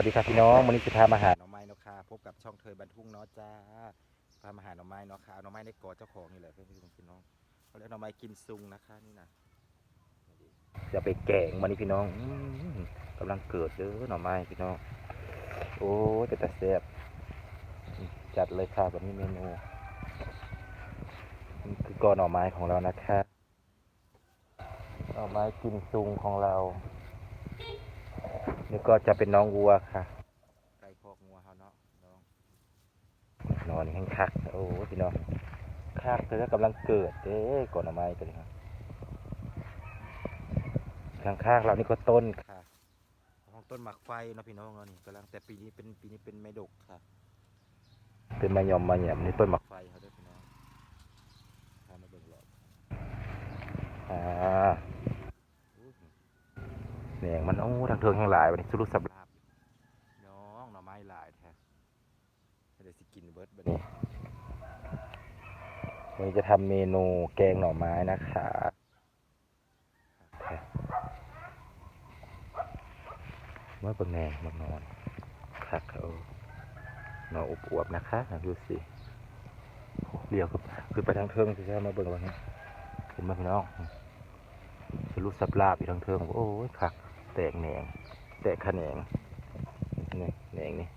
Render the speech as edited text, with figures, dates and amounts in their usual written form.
สวัสดีครับพี่น้องวันนี้จะพามาหาหน่อไม้เนาะค่ะพบกับช่องเทยบรรทุกเนาะจ้าพามาหาหน่อไม้เนาะค่ะหน่อไม้ในกอเจ้าของนี่แหละเพื่อนพี่น้องเขาเรียกหน่อไม้กินซุงนะคะนี่นะจะไปแกงวันนี้พี่น้องกำลังเกิดเด้อหน่อไม้พี่น้องโอ้แต่แซ่บจัดเลยค่ะวันนี้เมนูนี่คือกอหน่อไม้ของเรานะคะหน่อไม้กินซุงของเรานี่ก็จะเป็นน้องวัวค่ะไก่คอกงัวเขาเนาะน้องนอนแห้งคักโอ้พี่น้องคักเธอกำลังเกิดเด้กอหน่อไม้ตัวนี้ครับข้างๆเรานี่ก็ต้นค่ะของต้นหมากไฟเนาะพี่น้องเนาะนี่กำลังแต่ปีนี้เป็นไม้ดกค่ะเป็นมะยมมะแหยมนี่ต้นหมากไฟเขาด้วยพี่น้องพามาเบิ่งหลอดอ่าแหนงมันโอ้ทางเทิงทางหลายวันนี้สุรุสับลาบน้องหน่อไม้หลายแท้เดี๋ยวสิกินเบิร์ดบัดนี้วันนี้จะทำเมนูแกงหน่อไม้นะคะเมื่อเบิ่งแหนงมันนอนคักเขาหน่ออวบๆนะคะดูสิเลี้ยวคือไปทางเทิงสิใช่ไหมมาเบิ่งวันนี้เห็นไหมพี่น้องสุรุสับลาบอยู่ทางเทิงโอ้ยคักแตกแหนงแตกขะแหนงนี่แหนงนี่